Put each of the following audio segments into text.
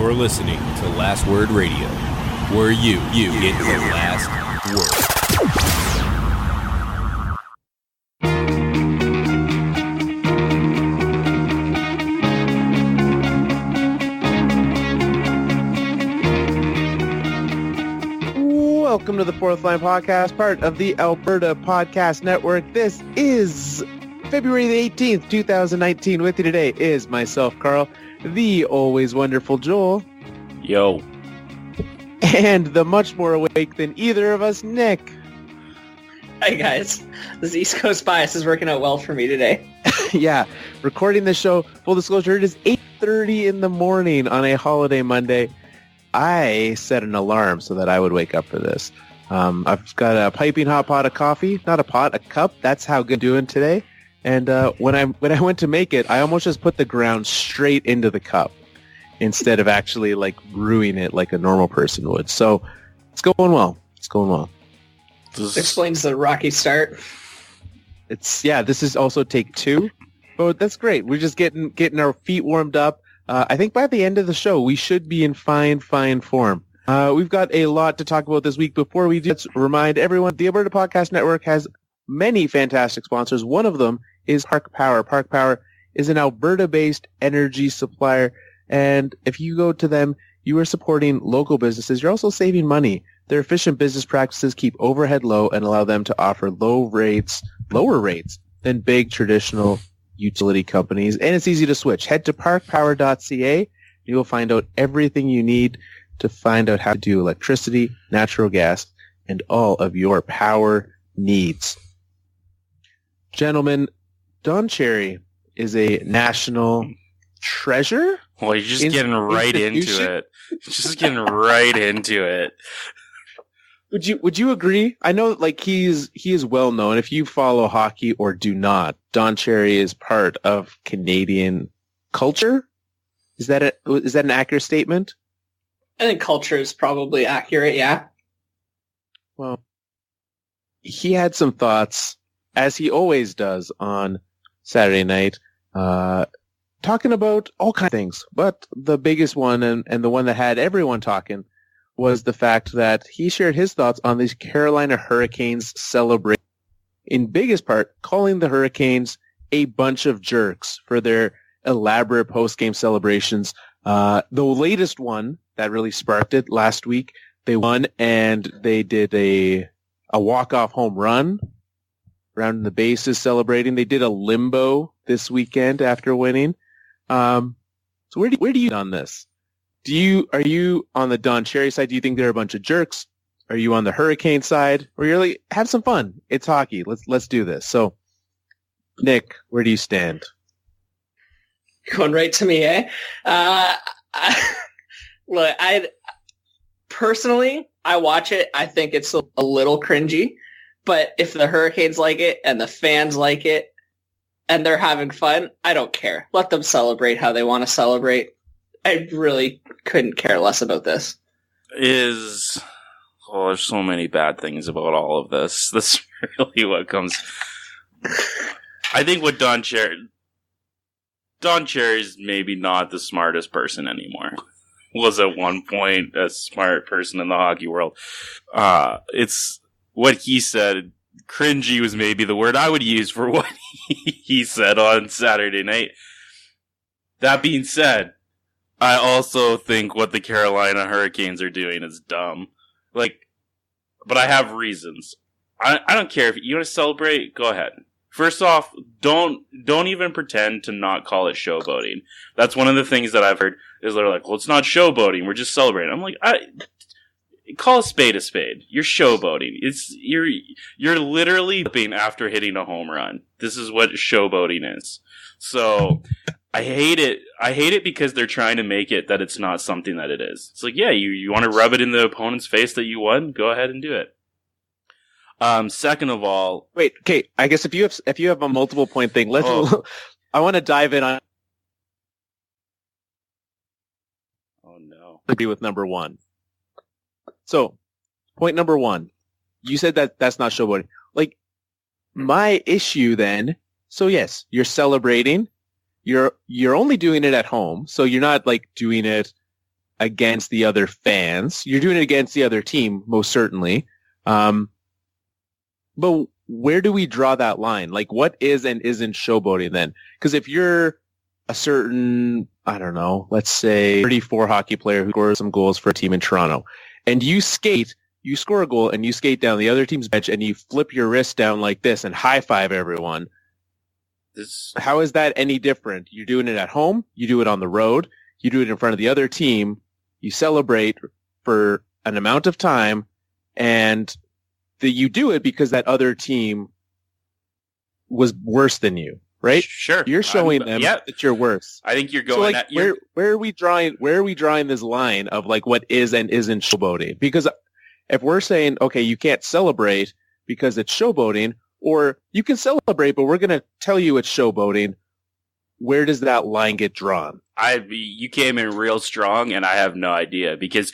You're listening to Last Word Radio, where you get the last word. Welcome to the Fourth Line Podcast, part of the Alberta Podcast Network. This is February the 18th, 2019. With you today is myself, Carl, the always wonderful Joel. Yo. And the much more awake than either of us, Nick. Hi, guys. This East Coast bias is working out well for me today. Yeah, recording this show, full disclosure, it is 8:30 in the morning on a holiday Monday. I set an alarm so that I would wake up for this. I've got a piping hot pot of coffee, not a pot, a cup. That's how good I'm doing today. And when I went to make it, I almost just put the ground straight into the cup instead of actually like brewing it like a normal person would. So it's going well. It's going well. This explains the rocky start. This is also take 2. But that's great. We're just getting our feet warmed up. I think by the end of the show, we should be in fine form. We've got a lot to talk about this week. Before we do, let's remind everyone, the Alberta Podcast Network has many fantastic sponsors. One of them is Park Power. Park Power is an Alberta-based energy supplier, and if you go to them, you are supporting local businesses. You're also saving money. Their efficient business practices keep overhead low and allow them to offer lower rates than big traditional utility companies, and it's easy to switch. Head to parkpower.ca. You will find out everything you need to find out how to do electricity, natural gas, and all of your power needs. Gentlemen, Don Cherry is a national treasure. Well, you're just getting right into it. Just getting right into it. Would you agree? I know, like, he is well known. If you follow hockey or do not, Don Cherry is part of Canadian culture. Is that an accurate statement? I think culture is probably accurate. Yeah. Well, he had some thoughts, as he always does on Saturday night, talking about all kinds of things. But the biggest one, and the one that had everyone talking, was the fact that he shared his thoughts on these Carolina Hurricanes celebration, in biggest part calling the Hurricanes a bunch of jerks for their elaborate post-game celebrations. The latest one that really sparked it last week, they won and they did a walk-off home run around the bases celebrating. They did a limbo this weekend after winning. So where do you on this? Are you on the Don Cherry side? Do you think they're a bunch of jerks? Are you on the Hurricane side? Or you're like, have some fun. It's hockey. Let's do this. So, Nick, where do you stand? Going right to me, eh? Look, personally, I watch it. I think it's a little cringy. But if the Hurricanes like it and the fans like it and they're having fun, I don't care. Let them celebrate how they want to celebrate. I really couldn't care less about this. There's so many bad things about all of this. That's really what comes. I think what Don Cherry's maybe not the smartest person anymore. Was at one point a smart person in the hockey world. It's what he said. Cringy was maybe the word I would use for what he said on Saturday night. That being said, I also think what the Carolina Hurricanes are doing is dumb. But I have reasons. I don't care if you want to celebrate, go ahead. First off, don't even pretend to not call it showboating. That's one of the things that I've heard is they're like, well, it's not showboating, we're just celebrating. I'm like, call a spade a spade. You're showboating. You're literally being after hitting a home run. This is what showboating is. So I hate it. I hate it because they're trying to make it that it's not something that it is. It's like, yeah, you want to rub it in the opponent's face that you won? Go ahead and do it. Second of all, wait, okay. I guess if you have a multiple point thing, I want to dive in on. Oh no! Agree with number one. So, point number one, you said that's not showboating. Like, my issue then. So yes, you're celebrating. You're only doing it at home, so you're not like doing it against the other fans. You're doing it against the other team, most certainly. But where do we draw that line? Like, what is and isn't showboating then? Because if you're a certain, I don't know, let's say 34 hockey player who scores some goals for a team in Toronto, and you score a goal and you skate down the other team's bench and you flip your wrist down like this and high five everyone. How is that any different? You're doing it at home. You do it on the road. You do it in front of the other team. You celebrate for an amount of time, and you do it because that other team was worse than you, right? Sure. You're showing them that you're worse. I think you're going at where are we drawing this line of like what is and isn't showboating? Because if we're saying, okay, you can't celebrate because it's showboating, or you can celebrate, but we're going to tell you it's showboating, where does that line get drawn? You came in real strong, and I have no idea because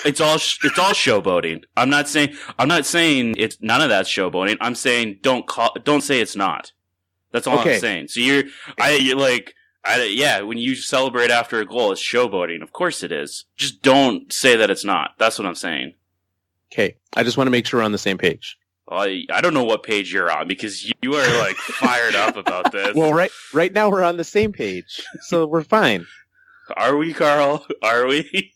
it's all showboating. I'm not saying it's none of that's showboating. I'm saying don't say it's not. That's all I'm saying. So when you celebrate after a goal, it's showboating. Of course it is. Just don't say that it's not. That's what I'm saying. Okay. I just want to make sure we're on the same page. I don't know what page you're on because you are like fired up about this. Well, right now we're on the same page, so we're fine. Are we, Carl? Are we?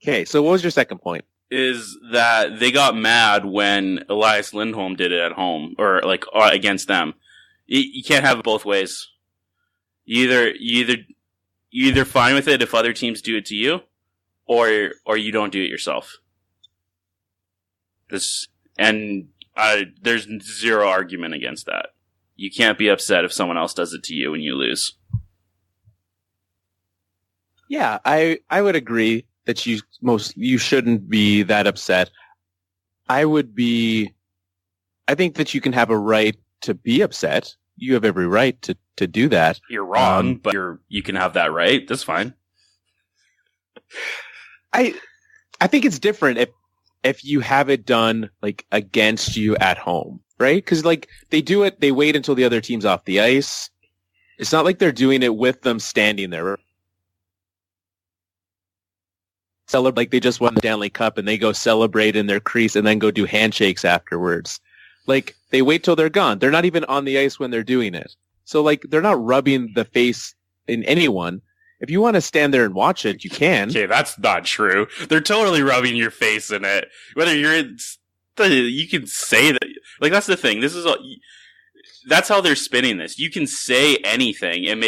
Okay, so what was your second point? Is that they got mad when Elias Lindholm did it at home or like against them. You can't have it both ways. You either fine with it if other teams do it to you, or you don't do it yourself. There's zero argument against that. You can't be upset if someone else does it to you and you lose. Yeah, I would agree that you shouldn't be that upset. I think that you can have a right to be upset. You have every right to do that. You're wrong, but you can have that right. That's fine. I think it's different if you have it done like against you at home, right? Because like they do it, they wait until the other team's off the ice. It's not like they're doing it with them standing there. Celebrate like they just won the Stanley Cup and they go celebrate in their crease and then go do handshakes afterwards. Like they wait till they're gone. They're not even on the ice when they're doing it. So like they're not rubbing the face in anyone. If you want to stand there and watch it, you can. Okay, that's not true. They're totally rubbing your face in it. Whether you can say that. Like, that's the thing. That's how they're spinning this. You can say anything and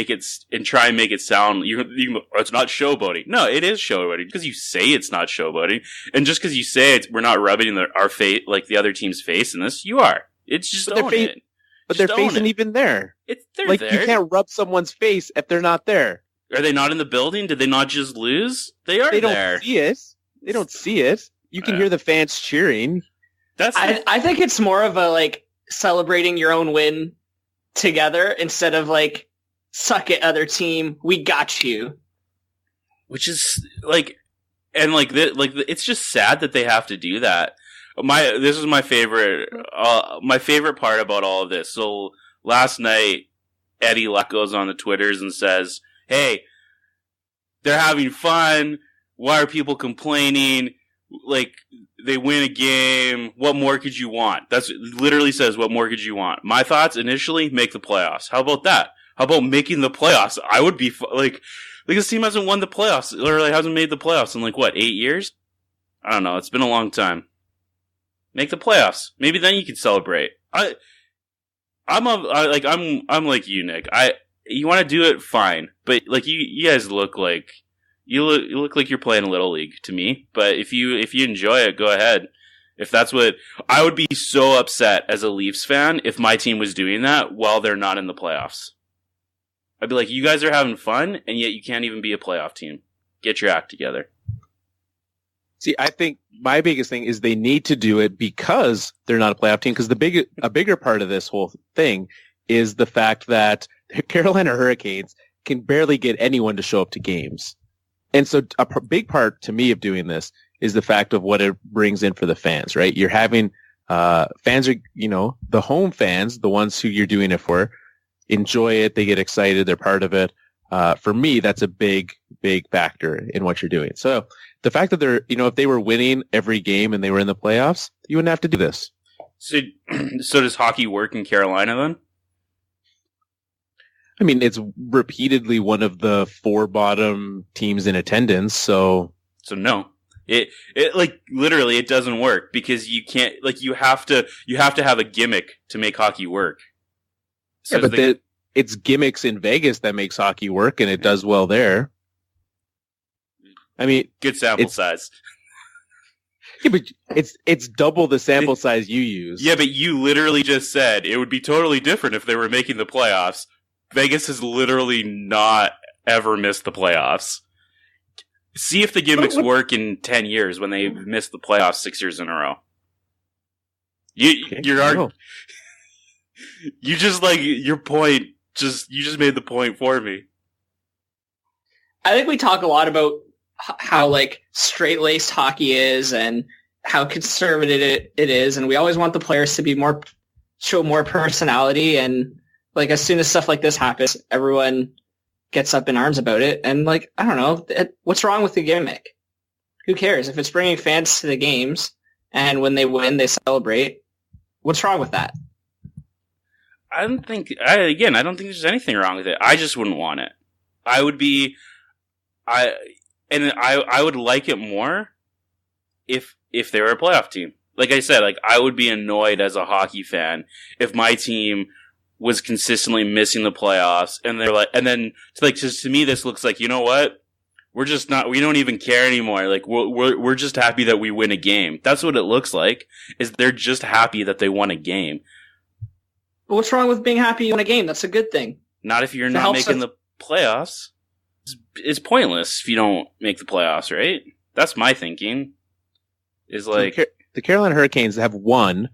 try and make it sound, it's not showboating. No, it is showboating because you say it's not showboating. And just because you say we're not rubbing our face, like the other team's face in this, you are. It's just own it. But their face isn't even there. They're like, there. You can't rub someone's face if they're not there. Are they not in the building? Did they not just lose? They are there. They don't see it. You can hear the fans cheering. I think it's more of a like celebrating your own win together instead of like, suck it, other team, we got you. Which is like, and like it's just sad that they have to do that. This is my favorite part about all of this. So last night, Eddie Luck goes on the Twitters and says, hey, they're having fun. Why are people complaining? Like, they win a game. What more could you want? That's literally says, what more could you want? My thoughts initially, make the playoffs. How about that? How about making the playoffs? I would be like this team hasn't won the playoffs, or like hasn't made the playoffs in like what, 8 years? I don't know. It's been a long time. Make the playoffs. Maybe then you can celebrate. I'm like you, Nick. You want to do it, fine. But like you guys look like you look like you're playing a little league to me. But if you enjoy it, go ahead. If that's what I would be so upset as a Leafs fan if my team was doing that while they're not in the playoffs. I'd be like, you guys are having fun, and yet you can't even be a playoff team. Get your act together. See, I think my biggest thing is they need to do it because they're not a playoff team. Because a bigger part of this whole thing is the fact that the Carolina Hurricanes can barely get anyone to show up to games. And so a big part to me of doing this is the fact of what it brings in for the fans, right? You're having fans are, the home fans, the ones who you're doing it for, enjoy it. They get excited. They're part of it. For me, that's a big big factor in what you're doing. So the fact that they're, if they were winning every game and they were in the playoffs, you wouldn't have to do this. So does hockey work in Carolina then? I mean, it's repeatedly one of the 4 bottom teams in attendance. So no, it like literally it doesn't work because you can't, like, you have to have a gimmick to make hockey work. So yeah, but it's gimmicks in Vegas that makes hockey work, and it does well there. I mean, good sample size. Yeah, but it's double the sample size you use. Yeah, but you literally just said it would be totally different if they were making the playoffs. Vegas has literally not ever missed the playoffs. See if the gimmicks work in 10 years when they missed the playoffs 6 years in a row. You just like your point. You just made the point for me. I think we talk a lot about how like straight-laced hockey is and how conservative it is, and we always want the players to show more personality, and like as soon as stuff like this happens, everyone gets up in arms about it. And like, I don't know, what's wrong with the gimmick? Who cares? If it's bringing fans to the games and when they win, they celebrate, what's wrong with that? I don't think there's anything wrong with it. I just wouldn't want it. I would like it more if they were a playoff team. Like I said, like I would be annoyed as a hockey fan if my team was consistently missing the playoffs, and they're like, and then just to me, this looks like, you know what? We don't even care anymore. Like we're just happy that we win a game. That's what it looks like. Is they're just happy that they won a game. But what's wrong with being happy you won a game? That's a good thing. Not if you're not making the playoffs. It's pointless if you don't make the playoffs, right? That's my thinking. Is like the Carolina Hurricanes have won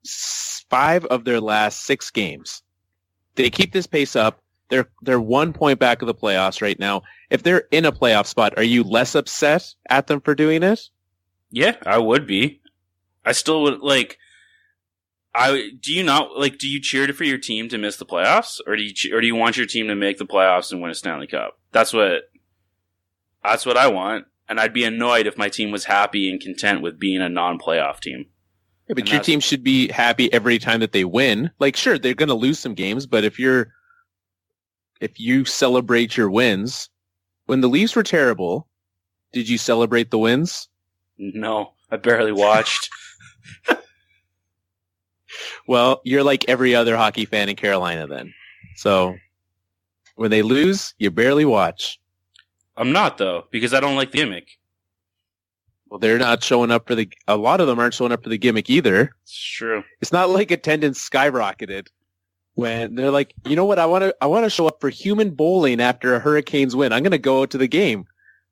5 of their last 6 games. They keep this pace up. They're 1 point back of the playoffs right now. If they're in a playoff spot, are you less upset at them for doing it? Yeah, I would be. I still would like. Do you cheer for your team to miss the playoffs, or do you want your team to make the playoffs and win a Stanley Cup? That's what I want, and I'd be annoyed if my team was happy and content with being a non-playoff team. Yeah, but your team should be happy every time that they win. Like, sure, they're going to lose some games, but if you celebrate your wins, when the Leafs were terrible, did you celebrate the wins? No, I barely watched. Well, you're like every other hockey fan in Carolina then. So when they lose, you barely watch. I'm not, though, because I don't like the gimmick. Well, they're not showing up for a lot of them aren't showing up for the gimmick either. It's true. It's not like attendance skyrocketed when they're like, you know what? I want to show up for human bowling after a Hurricanes win. I'm going to go out to the game.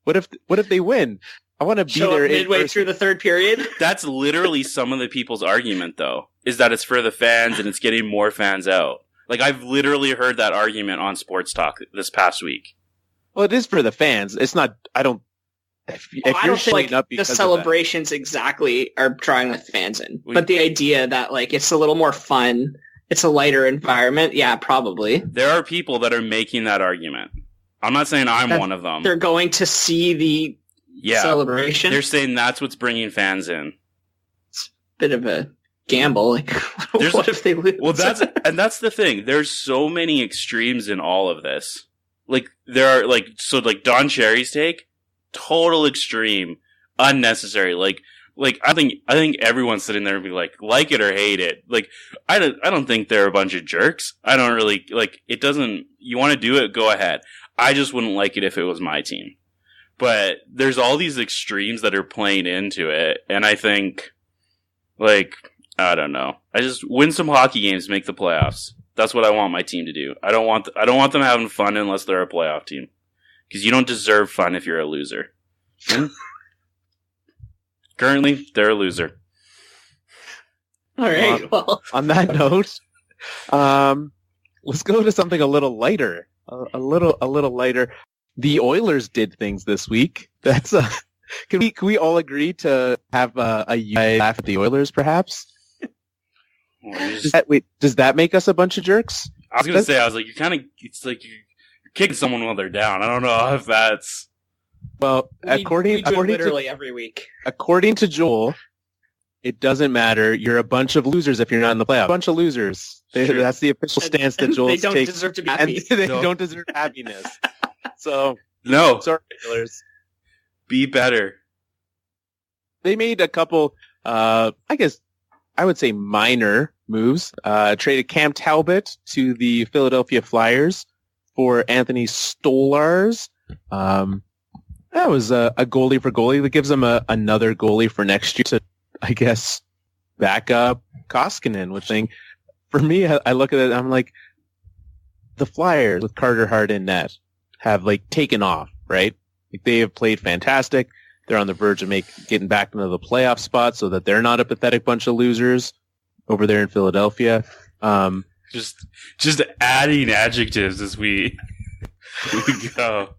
What if they win? I want to be there midway through the third period. That's literally some of the people's argument, though, is that it's for the fans and it's getting more fans out. Like, I've literally heard that argument on Sports Talk this past week. Well, it is for the fans. It's not. I don't. If I you're don't think up the celebrations exactly are drawing the fans in, but the idea that like it's a little more fun, it's a lighter environment. Yeah, probably. There are people that are making that argument. I'm not saying I'm one of them. They're going to see the celebration. They're saying that's what's bringing fans in. It's a bit of a gamble. Like, what if they lose? Well, that's the thing. There's so many extremes in all of this. Like there are like Don Cherry's take, total extreme, unnecessary. Like I think everyone's sitting there and be like it or hate it. Like I don't think they're a bunch of jerks. I don't really like it. Doesn't you want to do it? Go ahead. I just wouldn't like it if it was my team. But there's all these extremes that are playing into it, and I think, like, I don't know. I just win some hockey games, make the playoffs. That's what I want my team to do. I don't want them having fun unless they're a playoff team, because you don't deserve fun if you're a loser. Currently, they're a loser. All right. Well, on that note, let's go to something a little lighter. A little lighter. The Oilers did things this week. That's can we all agree to have a laugh at the Oilers, perhaps? Well, does that make us a bunch of jerks? I was gonna say, it's like you're kicking someone while they're down. I don't know if that's... Well, we do it literally every week. According to Joel, it doesn't matter. You're a bunch of losers if you're not in the playoffs. A bunch of losers. Sure. That's the official stance that Joel takes. They don't deserve to be happy. And they don't deserve happiness. So, No. sorry, Oilers. Be better. They made a couple, I guess I would say minor moves. Traded Cam Talbot to the Philadelphia Flyers for Anthony Stolarz. That was a goalie for goalie. That gives them another goalie for next year to, I guess, back up Koskinen, which thing. For me, I look at it, I'm like, the Flyers with Carter Hart in net have like taken off, right? Like, they have played fantastic. They're on the verge of getting back into the playoff spot so that they're not a pathetic bunch of losers over there in Philadelphia. Just adding adjectives as we go.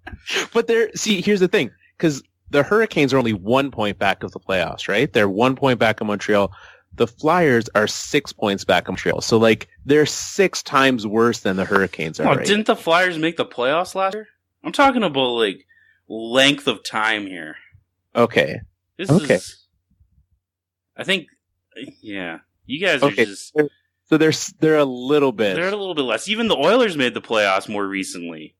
But here's the thing, because the Hurricanes are only 1 point back of the playoffs, right? They're 1 point back of Montreal. The Flyers are 6 points back of Montreal. So, like, they're 6 times worse than the Hurricanes are. Right? Didn't the Flyers make the playoffs last year? I'm talking about, like, length of time here. Okay. I think, yeah. You guys are just... So they're a little bit... They're a little bit less. Even the Oilers made the playoffs more recently.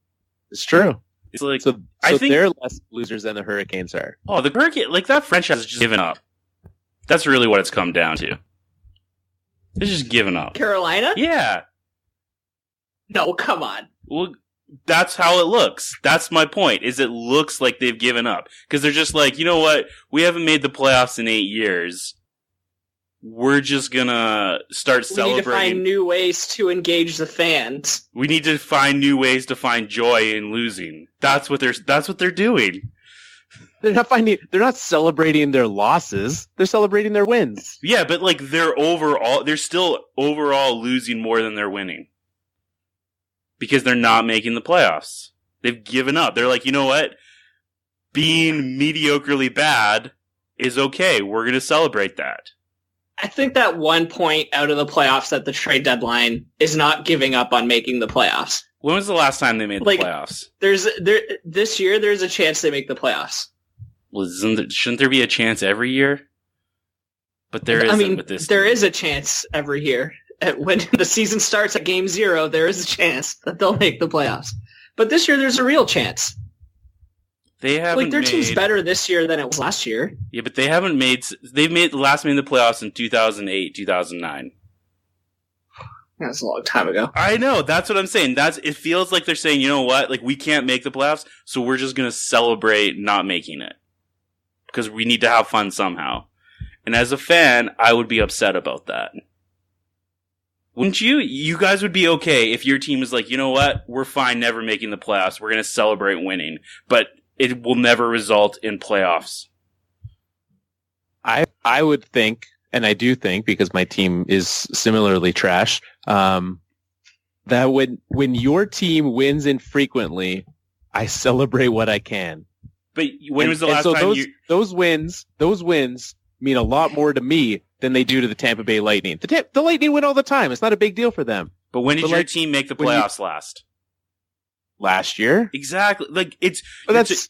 It's true. It's like... So I think they're less losers than the Hurricanes are. Oh, the Hurricane... Like, that franchise has just given up. That's really what it's come down to. It's just given up. Carolina? Yeah. No, come on. Well, that's how it looks. That's my point, is it looks like they've given up. Because they're just like, you know what? We haven't made the playoffs in 8 years. We're just gonna start celebrating. We need to find new ways to engage the fans. We need to find new ways to find joy in losing. That's what they're doing. They're not celebrating their losses. They're celebrating their wins. Yeah, but like they're still overall losing more than they're winning. Because they're not making the playoffs. They've given up. They're like, you know what? Being mediocrely bad is okay. We're going to celebrate that. I think that 1 point out of the playoffs at the trade deadline is not giving up on making the playoffs. When was the last time they made the playoffs? This year, there's a chance they make the playoffs. Well, shouldn't there be a chance every year? But there isn't with this. There is a chance every year. When the season starts at Game 0, there is a chance that they'll make the playoffs. But this year, there's a real chance. They haven't their team's better this year than it was last year. Yeah, but they haven't made... They've made the playoffs in 2008, 2009. That's a long time ago. I know, that's what I'm saying. It feels like they're saying, you know what? Like, we can't make the playoffs, so we're just going to celebrate not making it. Because we need to have fun somehow. And as a fan, I would be upset about that. Wouldn't you? You guys would be okay if your team was like, you know what? We're fine never making the playoffs. We're going to celebrate winning. But it will never result in playoffs. I would think, and I do think, because my team is similarly trash, that when your team wins infrequently, I celebrate what I can. But when was the last time those wins mean a lot more to me than they do to the Tampa Bay Lightning. The Lightning win all the time. It's not a big deal for them. But when did your team make the playoffs last? Last year? Exactly. Like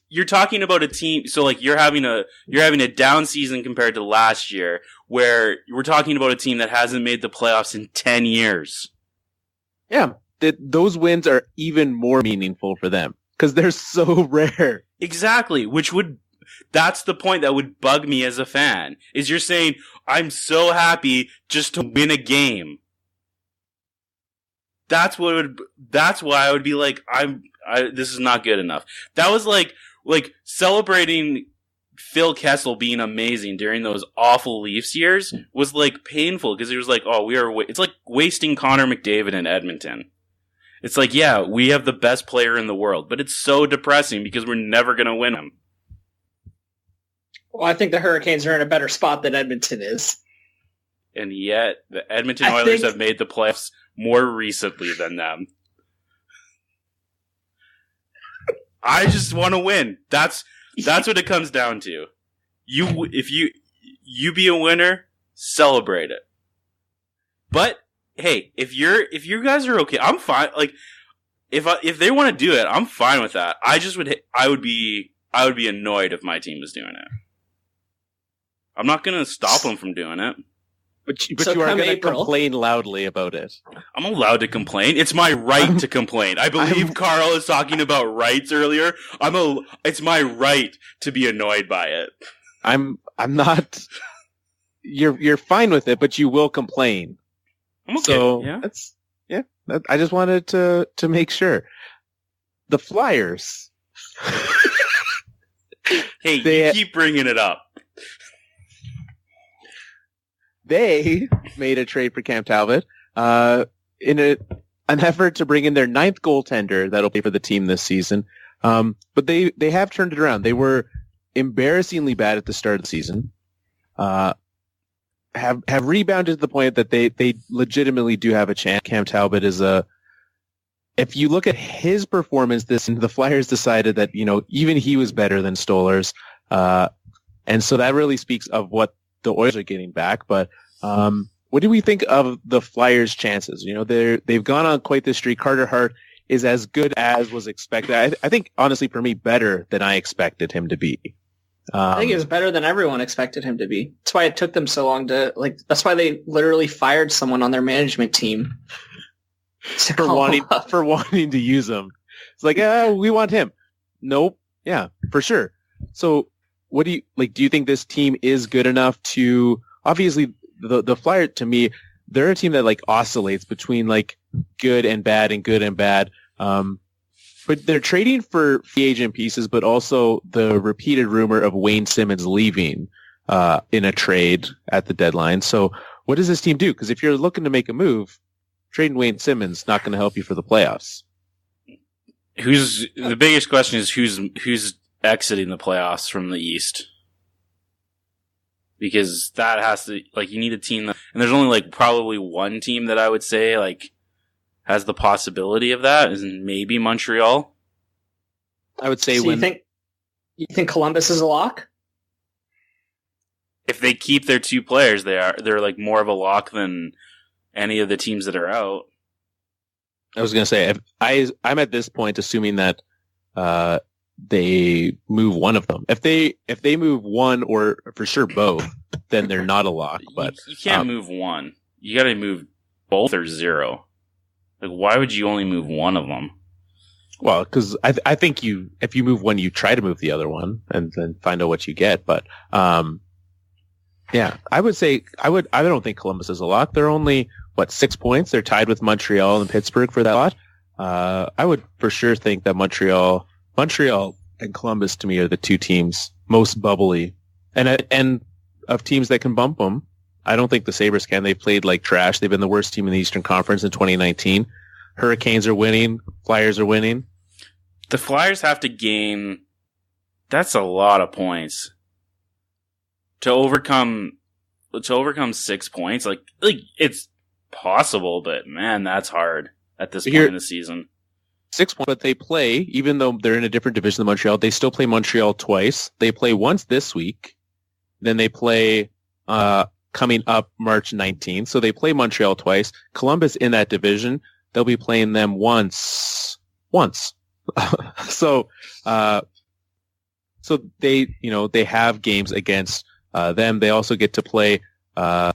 you're talking about a team. So like you're having a down season compared to last year, where we're talking about a team that hasn't made the playoffs in 10 years. Yeah, those wins are even more meaningful for them because they're so rare. Exactly. That's the point that would bug me as a fan. Is you're saying I'm so happy just to win a game. That's why I would be like, this is not good enough. That was like celebrating Phil Kessel being amazing during those awful Leafs years was like painful because it was like, oh, it's like wasting Connor McDavid in Edmonton. It's like, yeah, we have the best player in the world, but it's so depressing because we're never going to win him. Well, I think the Hurricanes are in a better spot than Edmonton is. And yet, the Edmonton Oilers have made the playoffs more recently than them. I just want to win. That's what it comes down to. If you be a winner, celebrate it. But hey, if you guys are okay, I'm fine. Like, if they want to do it, I'm fine with that. I would be annoyed if my team was doing it. I'm not going to stop them from doing it. But So you are come going to April. complain loudly about it. I'm allowed to complain. It's my right to complain. I believe Carl is talking about rights earlier. It's my right to be annoyed by it. I'm not. You're fine with it, but you will complain. I'm okay. So Yeah. I just wanted to make sure. The Flyers. Hey, you keep bringing it up. They made a trade for Cam Talbot in an effort to bring in their 9th goaltender that'll play for the team this season. But they have turned it around. They were embarrassingly bad at the start of the season. Have rebounded to the point that they legitimately do have a chance. Cam Talbot is if you look at his performance this season, the Flyers decided that, even he was better than Stolarz. And so that really speaks of what the Oilers are getting back. But what do we think of the Flyers' chances? They've gone on quite the streak. Carter Hart is as good as was expected. I think, honestly, for me, better than I expected him to be. I think it was better than everyone expected him to be. That's why it took them so long that's why they literally fired someone on their management team. For wanting to use him. It's like, we want him. Nope. Yeah, for sure. So what do you think this team is good enough to, obviously the Flyers, to me, they're a team that oscillates between good and bad and good and bad. But they're trading for free agent pieces, but also the repeated rumor of Wayne Simmons leaving in a trade at the deadline. So what does this team do? Because if you're looking to make a move, trading Wayne Simmons not going to help you for the playoffs. The biggest question is who's exiting the playoffs from the East? Because that has to, you need a team and there's only probably one team that I would say has the possibility of that, is maybe Montreal. I would say you think Columbus is a lock? If they keep their 2 players, they're more of a lock than any of the teams that are out. I was going to say, I'm at this point assuming that they move one of them. If they move one or for sure both, then they're not a lock. But you can't move one. You got to move both or 0. Why would you only move one of them? Well, because I think if you move one, you try to move the other one and then find out what you get. But yeah, I would say I don't think Columbus is a lock. They're only 6 points. They're tied with Montreal and Pittsburgh for that lot. I would for sure think that Montreal and Columbus to me are the 2 teams most bubbly, and of teams that can bump them. I don't think the Sabres can. They played like trash. They've been the worst team in the Eastern Conference in 2019. Hurricanes are winning. Flyers are winning. The Flyers have to gain. That's a lot of points to overcome 6 points. It's possible, but man, that's hard at this point in the season. 6 points, but they play, even though they're in a different division than Montreal, they still play Montreal twice. They play once this week. Then they play coming up March 19th. So they play Montreal twice. Columbus in that division, they'll be playing them once. So they have games against them. They also get to play the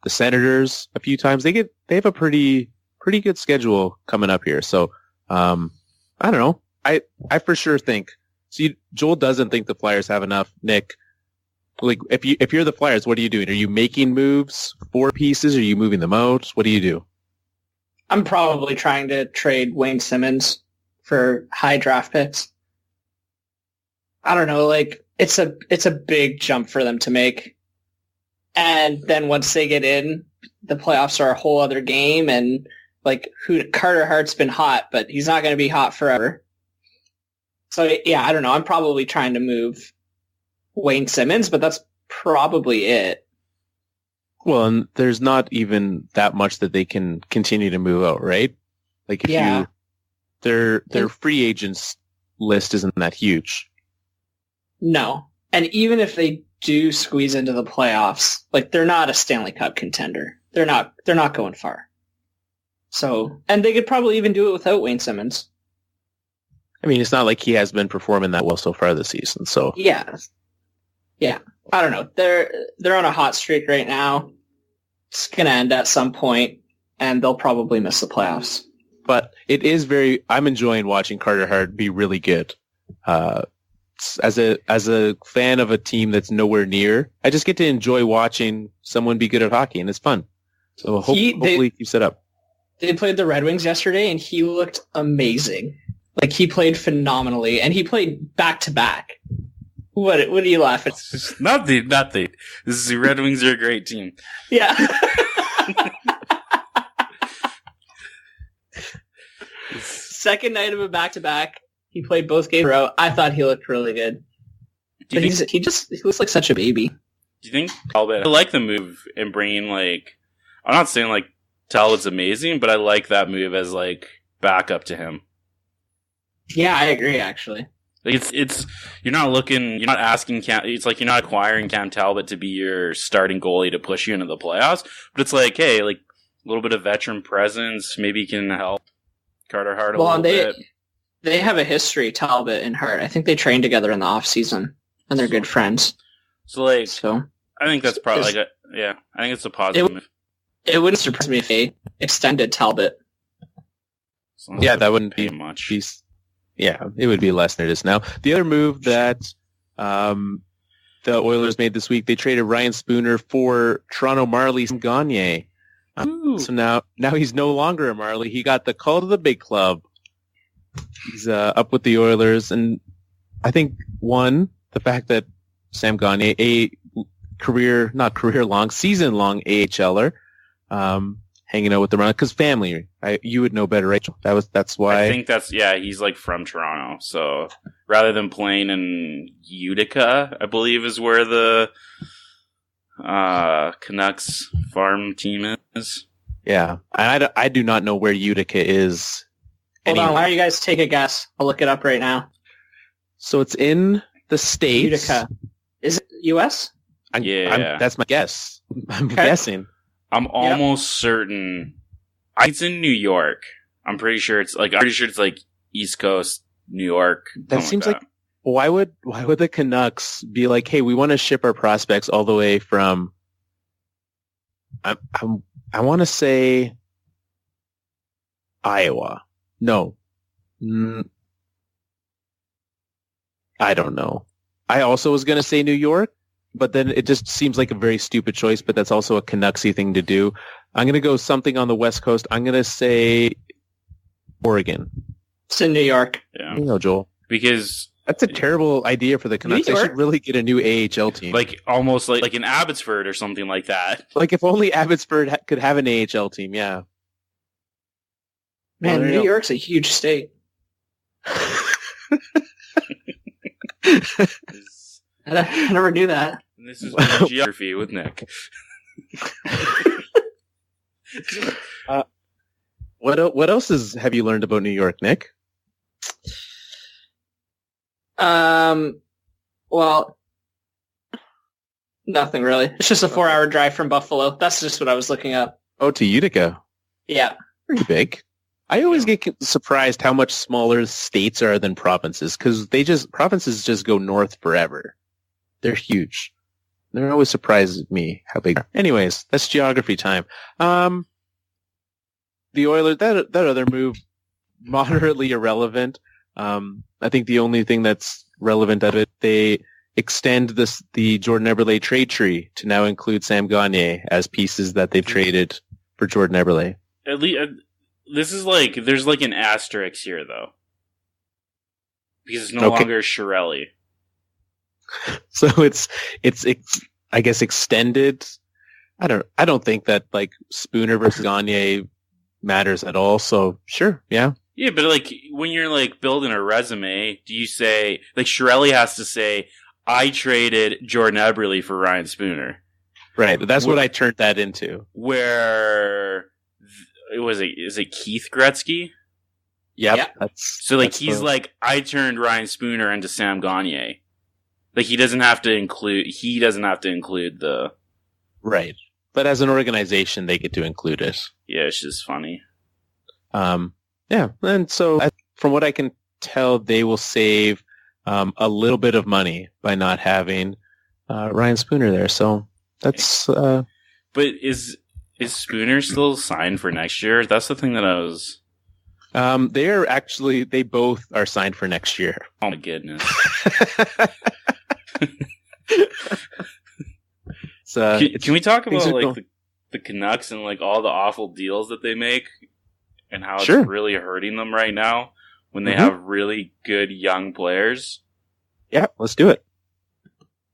Senators a few times. They have a pretty good schedule coming up here. So I don't know. I for sure think. See, Joel doesn't think the Flyers have enough. Nick, if you're the Flyers, what are you doing? Are you making moves for pieces? Are you moving them out? What do you do? I'm probably trying to trade Wayne Simmons for high draft picks. I don't know, it's a big jump for them to make. And then once they get in, the playoffs are a whole other game, and Carter Hart's been hot, but he's not going to be hot forever. So yeah, I don't know. I'm probably trying to move Wayne Simmons, but that's probably it. Well, and there's not even that much that they can continue to move out, right? Their free agents list isn't that huge. No. And even if they do squeeze into the playoffs, they're not a Stanley Cup contender. They're not going far. So, and they could probably even do it without Wayne Simmons. I mean, it's not like he has been performing that well so far this season. So Yeah. I don't know. They're on a hot streak right now. It's gonna end at some point, and they'll probably miss the playoffs. but it is I'm enjoying watching Carter Hart be really good. As a fan of a team that's nowhere near, I just get to enjoy watching someone be good at hockey, and it's fun. So hopefully he keeps it up. They played the Red Wings yesterday, and he looked amazing. Like, he played phenomenally, and he played back-to-back. What are you laughing at? Nothing. This is the Red Wings are a great team. Yeah. Second night of a back-to-back. He played both games in a row. I thought he looked really good. But he looks like such a baby. Do you think Talbot? I like the move in bringing, like, I'm not saying like Talbot's amazing, but I like that move as like backup to him. Yeah, I agree. Actually, like you're not asking Cam. It's like you're not acquiring Cam Talbot to be your starting goalie to push you into the playoffs. But it's like, hey, like a little bit of veteran presence, maybe can help Carter Hart a little bit. They have a history, Talbot and Hart. I think they trained together in the off season, and they're good friends. So I think that's probably I think it's a positive move. It wouldn't surprise me if they extended Talbot. Yeah, that wouldn't be much. Yeah, it would be less than it is now. The other move that the Oilers made this week, they traded Ryan Spooner for Toronto Marlies Sam Gagner. So now he's no longer a Marley. He got the call to the big club. He's up with the Oilers, and I think the fact that Sam Gagner, a season-long AHLer, hanging out with the run because family. You would know better, Rachel. That's why. I think he's like from Toronto, so rather than playing in Utica, I believe is where the Canucks farm team is. Yeah, I do not know where Utica is. Hold on, why don't you guys take a guess? I'll look it up right now. So it's in the States. Utica. Is it U.S.? That's my guess. I'm guessing. I'm almost certain. It's in New York. I'm pretty sure it's like East Coast New York. That seems like why would the Canucks be like, hey, we want to ship our prospects all the way from? I want to say Iowa. No. I don't know. I also was going to say New York, but then it just seems like a very stupid choice, but that's also a Canucksy thing to do. I'm going to go something on the West Coast. I'm going to say Oregon. It's in New York. Yeah. You know, Joel. Because that's a terrible idea for the Canucks. They should really get a new AHL team. Like almost like an Abbotsford or something like that. Like if only Abbotsford could have an AHL team, yeah. Man, New York's a huge state. I never knew that. This is geography with Nick. What else have you learned about New York, Nick? Well, nothing really. It's just a 4-hour drive from Buffalo. That's just what I was looking up. Oh, to Utica. Yeah. Pretty big. I always get surprised how much smaller states are than provinces because provinces just go north forever. They're huge. They're always surprises me how big they are. Anyways, that's geography time. The Oilers, that other move, moderately irrelevant. I think the only thing that's relevant of it, they extend the Jordan Eberle trade tree to now include Sam Gagner as pieces that they've traded for Jordan Eberle. At least this is there's an asterisk here though, because it's no longer Chiarelli. So it's I guess extended. I don't think that Spooner versus Gagner matters at all. So sure, yeah. Yeah, but when you're building a resume, do you say Chiarelli has to say, I traded Jordan Eberle for Ryan Spooner? Right, that's what I turned that into. Where is it Keith Gretzky? Yep. He's I turned Ryan Spooner into Sam Gagner. He doesn't have to include the right. But as an organization, they get to include it. Yeah, it's just funny. Yeah, and so from what I can tell they will save a little bit of money by not having Ryan Spooner there. So that's. But is Spooner still signed for next year? That's the thing that I was. They both are signed for next year. Oh my goodness. Can we talk about like the Canucks and like all the awful deals that they make and how it's really hurting them right now when they have really good young players? Yeah, let's do it.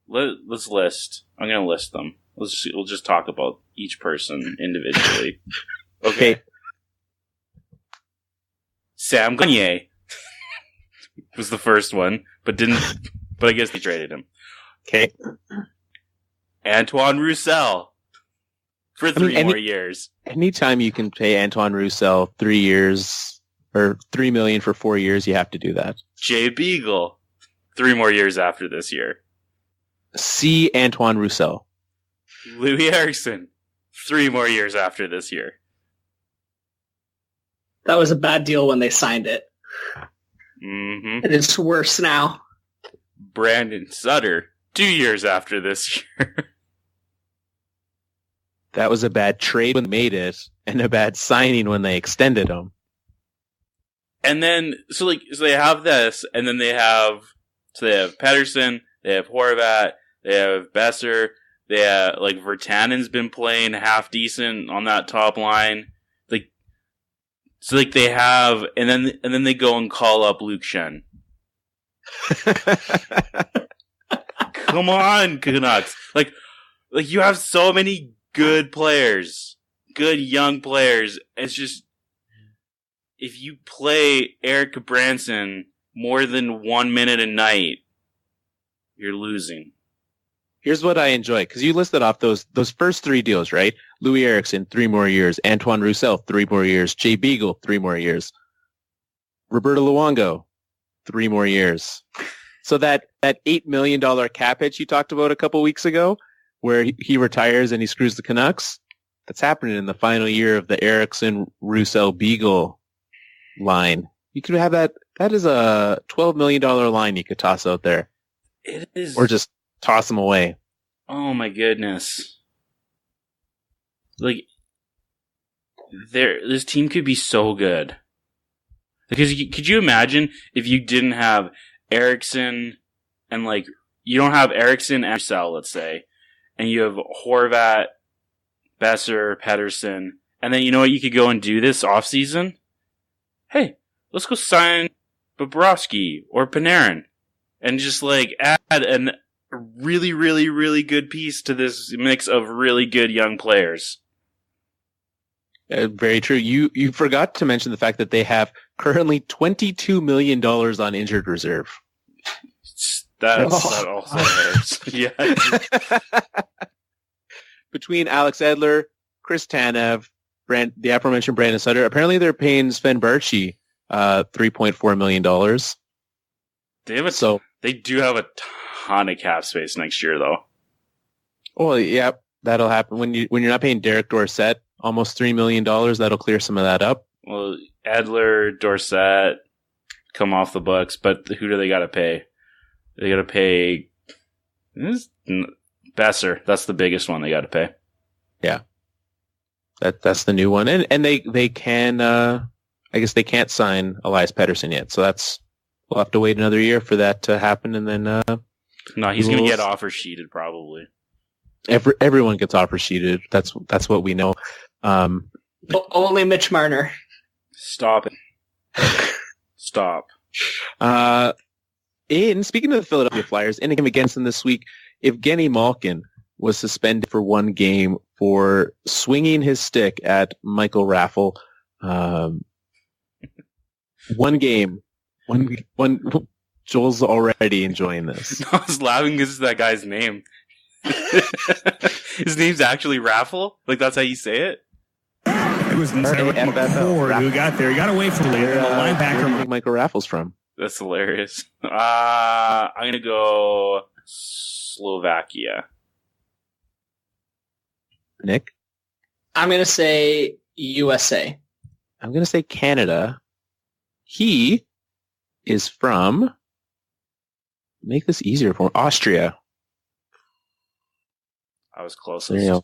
Let's list. I'm going to list them. We'll just talk about each person individually. Okay. Sam Gagner was the first one, but I guess they traded him. Okay. Antoine Roussel for 3 more years. Anytime you can pay Antoine Roussel 3 years or $3 million for 4 years, you have to do that. Jay Beagle, 3 more years after this year. See Antoine Roussel. Louis Eriksson, 3 more years after this year. That was a bad deal when they signed it. Mm-hmm. And it's worse now. Brandon Sutter, 2 years after this year. That was a bad trade when they made it, and a bad signing when they extended him. And then, so they have this, and then they have Pettersson, they have Horvat, they have Besser, they have, Virtanen's been playing half decent on that top line. They have, and then they go and call up Luke Shen. Come on, Canucks. You have so many good players, good young players. It's just, if you play Eric Branson more than 1 minute a night, you're losing. Here's what I enjoy, because you listed off those first 3 deals, right? Louis Eriksson, 3 more years. Antoine Roussel, 3 more years. Jay Beagle, 3 more years. Roberto Luongo, 3 more years. So that $8 million cap hit you talked about a couple weeks ago, where he retires and he screws the Canucks, that's happening in the final year of the Eriksson, Roussel, Beagle line. You could have that. That is a $12 million line you could toss out there. It is. Or just toss them away. Oh my goodness. This team could be so good. Because could you imagine if you didn't have Eriksson and you don't have Eriksson and Roussel, let's say, and you have Horvat, Besser, Pettersson, and then you know what you could go and do this offseason? Hey, let's go sign Bobrovsky or Panarin and just add a really, really, really good piece to this mix of really good young players. Very true. You forgot to mention the fact that they have currently $22 million on injured reserve. That also hurts. Yeah. Between Alex Edler, Chris Tanev, the aforementioned Brandon Sutter, apparently they're paying Sven Baertschi $3.4 million. They do have a ton of cap space next year, though. Well, yeah, that'll happen when you're not paying Derek Dorsett almost $3 million. That'll clear some of that up. Well, Edler, Dorsett come off the books, but who do they got to pay? They got to pay Besser. That's the biggest one they got to pay. Yeah, that's the new one, and they can. I guess they can't sign Elias Pettersson yet, so we'll have to wait another year for that to happen, and then. No, he's going to get offer sheeted probably. Everyone gets offer sheeted. That's what we know. Only Mitch Marner. Stop it. Stop. And speaking of the Philadelphia Flyers, in a game against them this week, Evgeni Malkin was suspended for 1 game for swinging his stick at Michael Raffl. 1 game. One. Joel's already enjoying this. I was laughing because it's that guy's name. His name's actually Raffl? That's how you say it? It was Ford who got there. He got away from the linebacker. Where do you think Michael Raffl's from? That's hilarious. I'm going to go Slovakia. Nick? I'm going to say USA. I'm going to say Canada. He is from, make this easier for Austria. I was closest. There